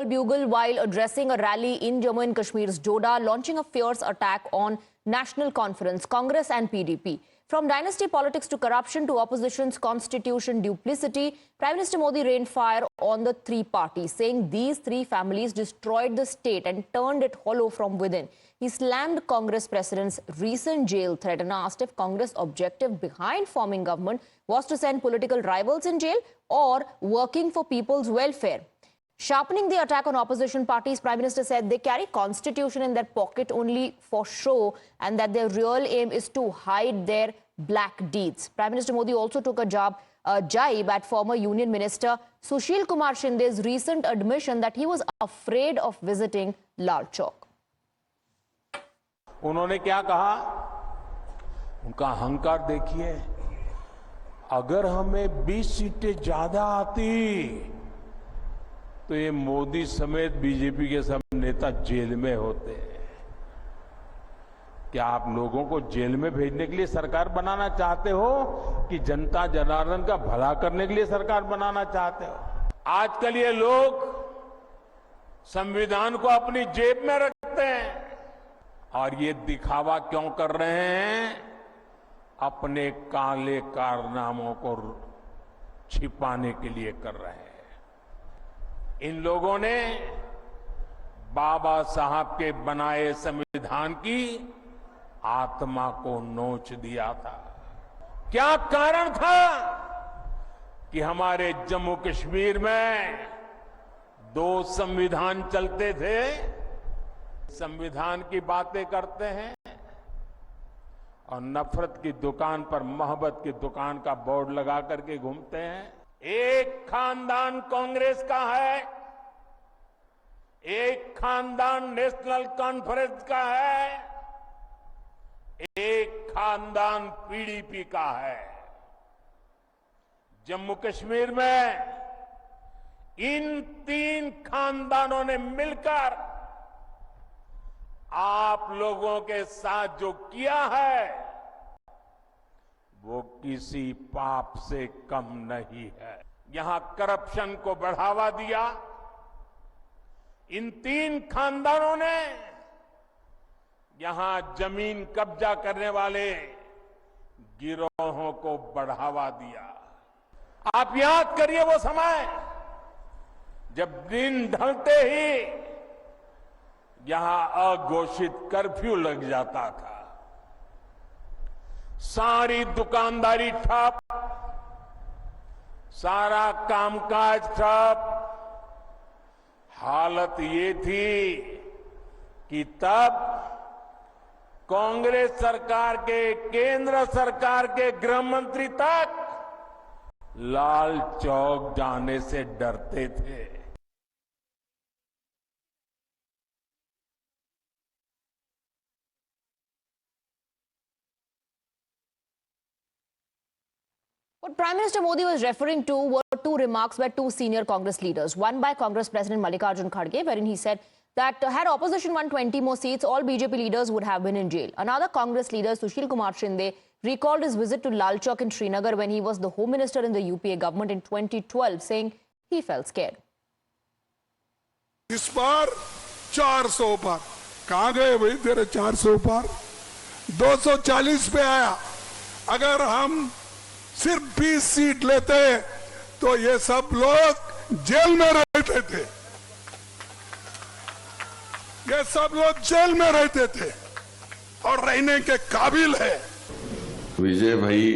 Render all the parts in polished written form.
Bugle while addressing a rally in Jammu and Kashmir's Doda, launching a fierce attack on National Conference, Congress and PDP. From dynasty politics to corruption to opposition's constitution duplicity, Prime Minister Modi rained fire on the three parties, saying these three families destroyed the state and turned it hollow from within. He slammed Congress president's recent jail threat and asked if Congress' objective behind forming government was to send political rivals in jail or working for people's welfare. Sharpening the attack on opposition parties, Prime Minister said they carry constitution in their pocket only for show and that their real aim is to hide their black deeds. Prime Minister Modi also took a jibe at former Union Minister Sushil Kumar Shinde's recent admission that he was afraid of visiting Lal Chowk. उन्होंने क्या कहा? उनका अहंकार देखिए। अगर हमें 20 सीटें ज्यादा आती तो ये मोदी समेत बीजेपी के सब नेता जेल में होते। क्या आप लोगों को जेल में भेजने के लिए सरकार बनाना चाहते हो कि जनता जनार्दन का भला करने के लिए सरकार बनाना चाहते हो? आजकल ये लोग संविधान को अपनी जेब में रखते हैं और ये दिखावा क्यों कर रहे हैं? अपने काले कारनामों को छिपाने के लिए कर रहे हैं। इन लोगों ने बाबा साहब के बनाए संविधान की आत्मा को नोच दिया था। क्या कारण था कि हमारे जम्मू कश्मीर में 2 संविधान चलते थे? संविधान की बातें करते हैं और नफरत की दुकान पर मोहब्बत की दुकान का बोर्ड लगा करके घूमते हैं। एक खानदान कांग्रेस का है, एक खानदान नेशनल कॉन्फ्रेंस का है, एक खानदान पीडीपी का है। जम्मू कश्मीर में इन 3 खानदानों ने मिलकर आप लोगों के साथ जो किया है वो किसी पाप से कम नहीं है। यहां करप्शन को बढ़ावा दिया। इन 3 खानदानों ने यहां जमीन कब्जा करने वाले गिरोहों को बढ़ावा दिया। आप याद करिए वो समय जब दिन ढलते ही यहां अघोषित कर्फ्यू लग जाता था। सारी दुकानदारी ठप, सारा कामकाज ठप। हालत ये थी कि तब कांग्रेस सरकार के, केंद्र सरकार के गृह मंत्री तक लाल चौक जाने से डरते थे। What Prime Minister Modi was referring to were 2 remarks by 2 senior Congress leaders. One by Congress President Mallikarjun Kharge, wherein he said that had opposition won 20 more seats, all BJP leaders would have been in jail. Another Congress leader, Sushil Kumar Shinde, recalled his visit to Lal Chowk in Srinagar when he was the Home Minister in the UPA government in 2012, saying he felt scared. इस बार 400 पार। कहां गए भाई तेरे 400 पार? 240 पे आया। अगर हम सिर्फ 20 सीट लेते तो ये सब लोग जेल में रहते थे। ये सब लोग जेल में रहते थे और रहने के काबिल है। विजय भाई,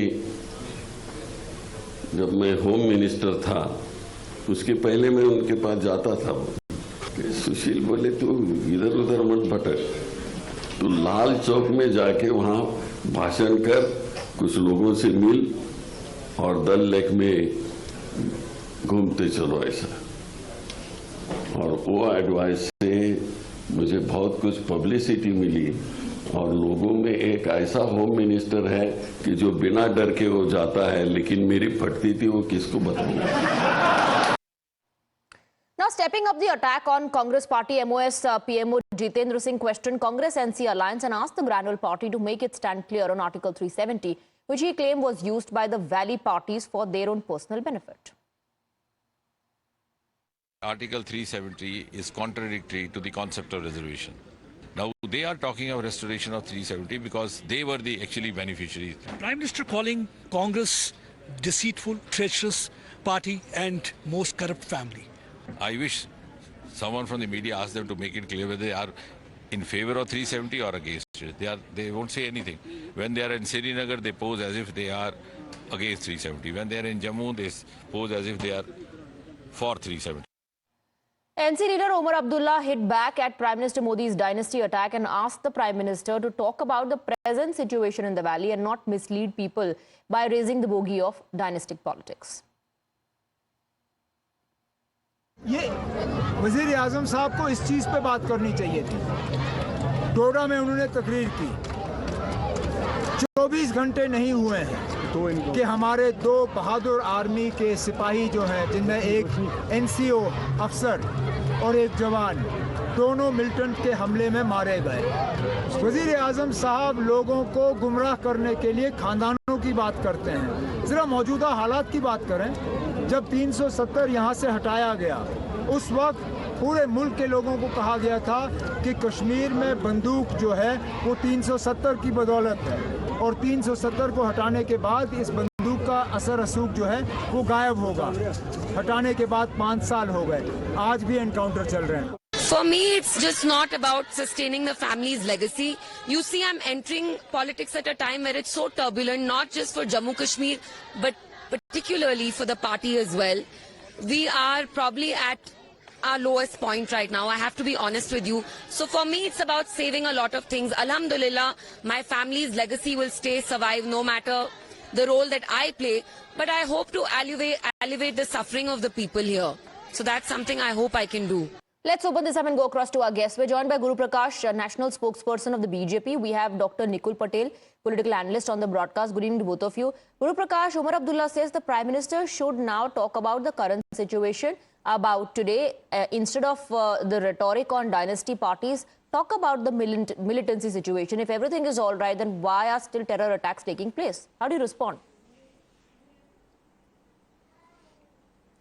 जब मैं होम मिनिस्टर था उसके पहले मैं उनके पास जाता था। सुशील बोले तू इधर उधर मत भटक, तू लाल चौक में जाके वहां भाषण कर, कुछ लोगों से मिल और दल लेक में घूमते चलो ऐसा। और वो एडवाइस से मुझे बहुत कुछ पब्लिसिटी मिली और लोगों में एक ऐसा होम मिनिस्टर है कि जो बिना डर के वो जाता है, लेकिन मेरी फटती थी वो किसको बताऊंगा। Now stepping up the attack on Congress party, MOS PMO Jitendra Singh questioned Congress NC alliance and asked the Granular Party to make its stand clear on Article 370, which he claimed was used by the Valley parties for their own personal benefit. Article 370 is contradictory to the concept of reservation. Now, they are talking of restoration of 370 because they were the actually beneficiaries. Prime Minister calling Congress deceitful, treacherous party and most corrupt family. I wish someone from the media asked them to make it clear whether they are in favor of 370 or against it. They won't say anything. When they are in Srinagar, they pose as if they are against 370. When they are in Jammu, they pose as if they are for 370. NC leader Omar Abdullah hit back at Prime Minister Modi's dynasty attack and asked the Prime Minister to talk about the present situation in the valley and not mislead people by raising the bogey of dynastic politics. ये वज़ीर आज़म साहब को इस चीज़ पे बात करनी चाहिए थी। डोडा में उन्होंने तकरीर की, 24 घंटे नहीं हुए हैं कि हमारे 2 बहादुर आर्मी के सिपाही जो हैं, जिनमें एक NCO अफसर और एक जवान, दोनों मिलिटेंट के हमले में मारे गए। वज़ीर आज़म साहब लोगों को गुमराह करने के लिए खानदानों की बात करते हैं। ज़रा मौजूदा हालात की बात करें। जब 370 यहाँ से हटाया गया, उस वक्त पूरे मुल्क के लोगों को कहा गया था कि कश्मीर में बंदूक जो है वो 370 की बदौलत है, और 370 को हटाने के बाद इस बंदूक का असर रसूख जो है वो गायब होगा। हटाने के बाद 5 साल हो गए, आज भी एनकाउंटर चल रहे हैं। For me, it's just not about sustaining the family's legacy. You see, I'm entering politics at a time where it's so turbulent, not just for Jammu Kashmir, but particularly for the party as well. We are probably at our lowest point right now. I have to be honest with you. So for me, it's about saving a lot of things. Alhamdulillah, my family's legacy will survive no matter the role that I play. But I hope to alleviate the suffering of the people here. So that's something I hope I can do. Let's open this up and go across to our guests. We're joined by Guru Prakash, national spokesperson of the BJP. We have Dr. Nikul Patel, political analyst on the broadcast. Good evening to both of you. Guru Prakash, Omar Abdullah says the Prime Minister should now talk about the current situation, about today, instead of the rhetoric on dynasty parties, talk about the militancy situation. If everything is all right, then why are still terror attacks taking place? How do you respond?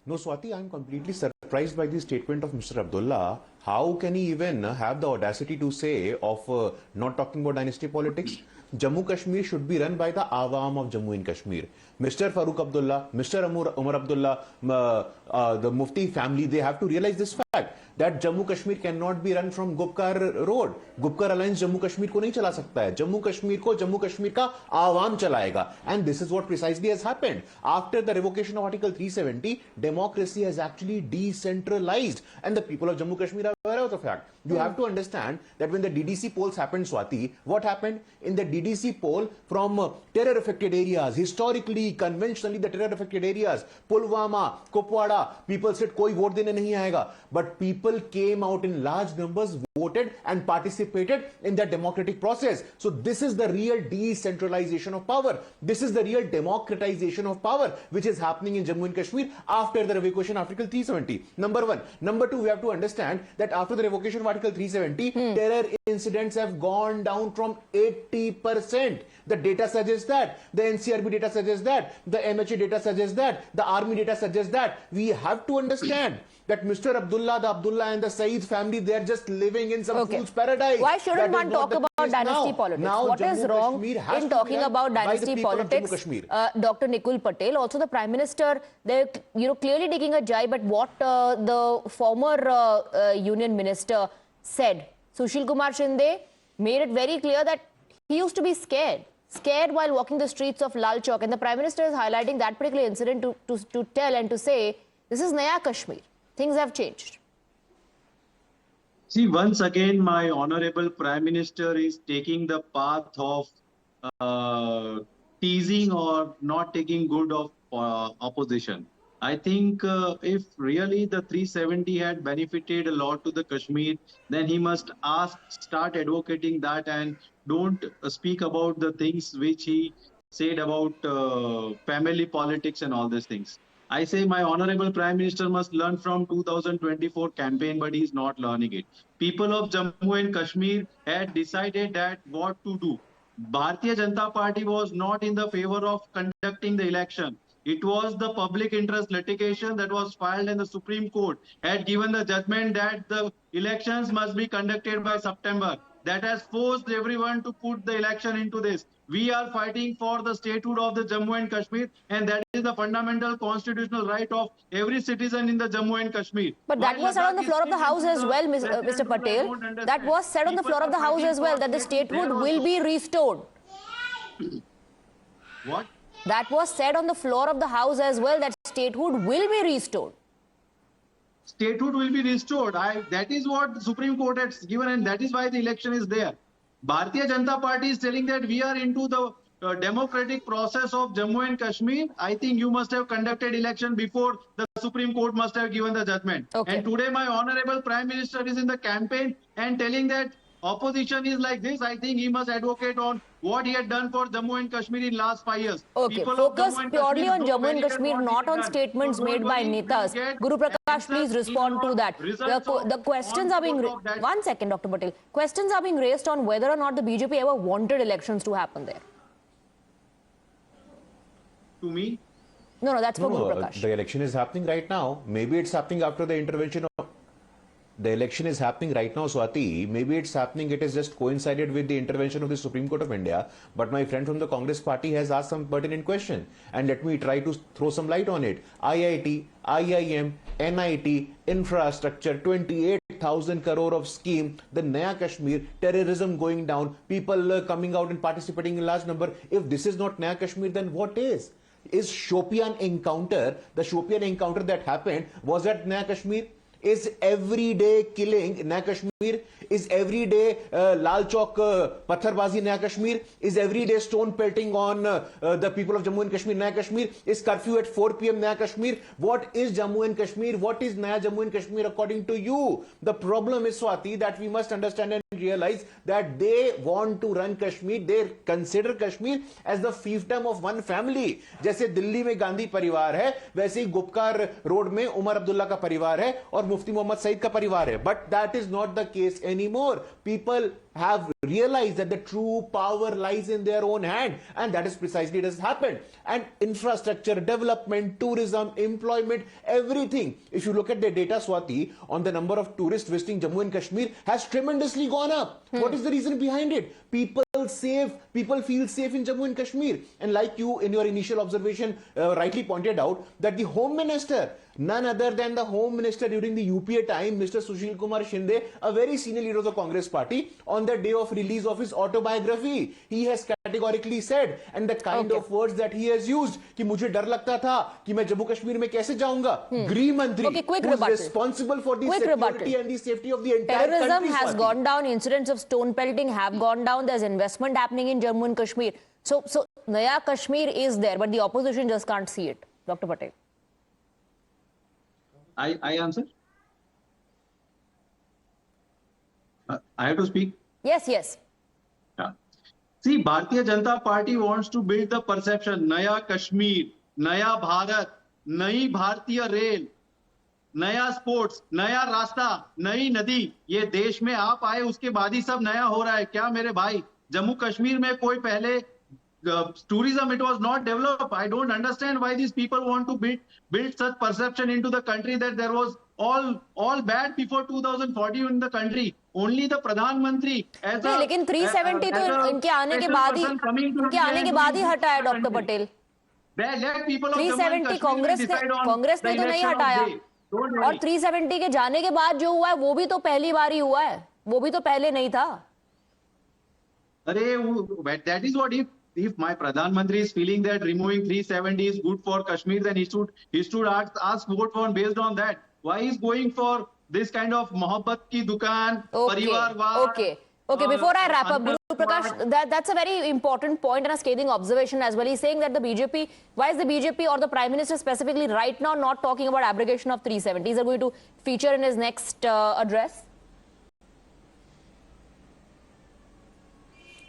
No, Swati, I'm completely surprised by the statement of Mr. Abdullah. How can he even have the audacity to say of not talking about dynasty politics? Jammu Kashmir should be run by the Awam of Jammu and Kashmir. Mr. Farooq Abdullah, Mr. Umar Abdullah, the Mufti family, they have to realize this fact that Jammu Kashmir cannot be run from Gupkar Road. Gupkar Alliance Jammu Kashmir को नहीं चला सकता है. Jammu Kashmir को Jammu Kashmir का आवाम चलाएगा. And this is what precisely has happened. After the revocation of Article 370, democracy has actually decentralized. And the people of Jammu Kashmir are aware of the fact. You have to understand that when the DDC polls happened, Swati, what happened? In the DDC poll from terror-affected areas, historically, conventionally, the terror-affected areas, Pulwama, Kupwara, people said, koi vote dene nahi aayega. But people came out in large numbers, voted and participated in that democratic process. So this is the real decentralization of power. This is the real democratization of power, which is happening in Jammu and Kashmir after the revocation of Article 370. Number one. Number two, we have to understand that after the revocation of Article 370, terror incidents have gone down from 80%. The data suggests that. The NCRB data suggests that. The MHA data suggests that. The army data suggests that. We have to understand that Mr. Abdullah, the Abdullah and the Saeed family, they are just living in some fool's paradise. Why shouldn't one talk about dynasty politics? What is wrong in talking about dynasty politics? Dr. Nikul Patel, also the Prime Minister, they're clearly taking a jibe at what the former Union Minister said. Sushil Kumar Shinde made it very clear that he used to be scared while walking the streets of Lal Chowk, and the Prime Minister is highlighting that particular incident to tell and to say, this is Naya Kashmir. Things have changed. See, once again, my honorable Prime Minister is taking the path of teasing or not taking good of opposition. I think if really the 370 had benefited a lot to the Kashmir, then he must start advocating that and don't speak about the things which he said about family politics and all these things. I say my honorable Prime Minister must learn from 2024 campaign, but he is not learning it. People of Jammu and Kashmir had decided that what to do. Bharatiya Janata Party was not in the favor of conducting the election. It was the public interest litigation that was filed, and the Supreme Court had given the judgment that the elections must be conducted by September. That has forced everyone to put the election into this. We are fighting for the statehood of the Jammu and Kashmir, and that is the fundamental constitutional right of every citizen in the Jammu and Kashmir. But that was said on the floor of the House as well, Mr. Patel. That was said on the floor of the House as well, that the statehood will be restored. What? That was said on the floor of the House as well, that statehood will be restored. Statehood will be restored. That is what the Supreme Court has given, and that is why the election is there. Bharatiya Janata Party is telling that we are into the democratic process of Jammu and Kashmir. I think you must have conducted election before the Supreme Court must have given the judgment. Okay. And today my honorable Prime Minister is in the campaign and telling that opposition is like this. I think he must advocate on what he had done for Jammu and Kashmir in last 5 years. Okay, People of focus Jammu and purely Kashmir on know Jammu very and well Kashmir, what not he on done. statements So don't made by worry, netas. you will get Guru Prakash, answers please respond to that. results The questions are being... of that. One second, Dr. Patel. Questions are being raised on whether or not the BJP ever wanted elections to happen there. To me, No, that's for Guru No, Prakash. the election is happening right now. Maybe it's happening after the intervention of... The election is happening right now, Swati. Maybe it's happening, it has just coincided with the intervention of the Supreme Court of India. But my friend from the Congress party has asked some pertinent question. And let me try to throw some light on it. IIT, IIM, NIT, infrastructure, 28,000 crore of scheme, the Naya Kashmir, terrorism going down, people coming out and participating in large number. If this is not Naya Kashmir, then what is? Is Shopian encounter, the Shopian encounter that happened, was that Naya Kashmir? Is everyday killing Naya Kashmir? Is everyday Lal Chowk Patharbazi Naya Kashmir? Is everyday stone pelting on the people of Jammu and Kashmir Naya Kashmir? Is curfew at 4 p.m. Naya Kashmir? What is Jammu and Kashmir? What is Naya Jammu and Kashmir according to you? The problem is, Swati, that we must understand and realize that they want to run Kashmir. They consider Kashmir as the fiefdom of one family. जैसे दिल्ली में गांधी परिवार है, वैसे ही Gupkar road में उमर अब्दुल्ला का परिवार है और मुफ्ती मोहम्मद सईद का परिवार है. But that is not the case anymore. People have realized that the true power lies in their own hand, and that is precisely what has happened. And infrastructure, development, tourism, employment, everything. If you look at the data, Swati, on the number of tourists visiting Jammu and Kashmir has tremendously gone up. What is the reason behind it? People feel safe in Jammu and Kashmir. And like you in your initial observation rightly pointed out, that the Home Minister, none other than the Home Minister during the UPA time, Mr. Sushil Kumar Shinde, a very senior leader of the Congress party, on the day of release of his autobiography, he has categorically said, and the kind of words that he has used, कि मुझे डर लगता था कि मैं जम्मू कश्मीर में कैसे जाऊंगा. गृह मंत्री, who is responsible for the security and the safety of the entire country. Terrorism has gone down. Incidents of stone pelting have gone down. There's investment happening in Jammu and Kashmir. So Naya Kashmir is there, but the opposition just can't see it. Dr. Patel. I answer. I have to speak. Yes. Yeah. See, Bharatiya Janata Party wants to build the perception, Naya Kashmir, Naya Bharat, Nayi Bharatiya Rail, नया sports, नया रास्ता, नई नदी. ये देश में आप आए उसके बाद ही सब नया हो रहा है क्या मेरे भाई? जम्मू कश्मीर में कोई पहले tourism, it was not developed. I don't understand why these people want to build such perception into the country that there was all bad before 2014 in the country. Only the Pradhan Mantri as a, लेकिन 370 तो इनके आने के बाद ही हटा है doctor Patel. 370 Congress ने तो नहीं हटाया, और 370 के जाने के बाद जो हुआ है वो भी तो पहली बार ही हुआ है, वो भी तो पहले नहीं था. अरे that is what if my Pradhan Mantri is feeling that removing 370 is good for Kashmir, then he should ask vote for based on that. Why is going for this kind of mohabbat ki dukan, parivarwar? Okay, before I wrap up, Guru Prakash, that's a very important point and a scathing observation as well. He's saying that the BJP, why is the BJP or the Prime Minister specifically right now not talking about abrogation of 370? Is it going to feature in his next address?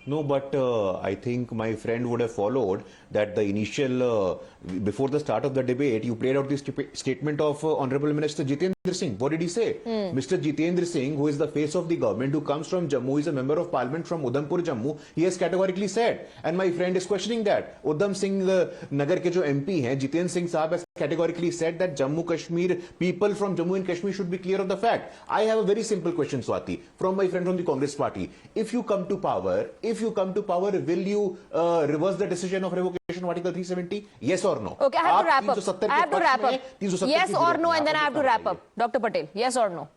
No, but I think my friend would have followed that the initial, before the start of the debate, you played out the statement of Honorable Minister Jitendra Singh. What did he say? Mr. Jitendra Singh, who is the face of the government, who comes from Jammu, is a member of parliament from Udhampur, Jammu. He has categorically said, and my friend is questioning that. Udham Singh Nagar ke jo MP hain, Jitendra Singh Saab has categorically said that Jammu Kashmir, people from Jammu and Kashmir should be clear of the fact. I have a very simple question, Swati, from my friend from the Congress party. If you come to power, will you reverse the decision of revocation of Article 370? Yes or no? Okay, I have to wrap up. I have to wrap up. 370 Yes की or जरूरत no, नहीं, and then I आप have to मुझे wrap बताइए। up. Dr. Patel, yes or no?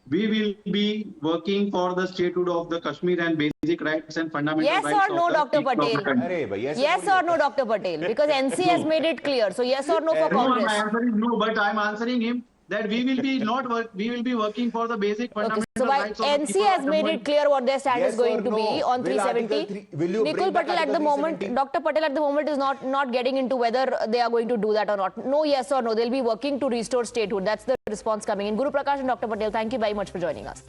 We will be working for the statehood of the Kashmir and basic rights and fundamental Yes rights or no, of the Dr. people of the Patel? country. अरे भाई, ऐसे Yes थोड़ी or no, Dr. Patel? Because NC has made it clear. So yes or no for No, my Congress? answer is no, but I'm answering him that we will be not work. We will be working for the basic Okay, fundamental so while rights of the NC people has of made Jammu it clear what their stand Yes is going or to be no? on Will Article 370, will you Nikul bring back Patel at the Article moment, 370? Dr. Patel at the moment is not getting into whether they are going to do that or not. No, yes or no. They'll be working to restore statehood. That's the response coming in. Guru Prakash and Dr. Patel, thank you very much for joining us.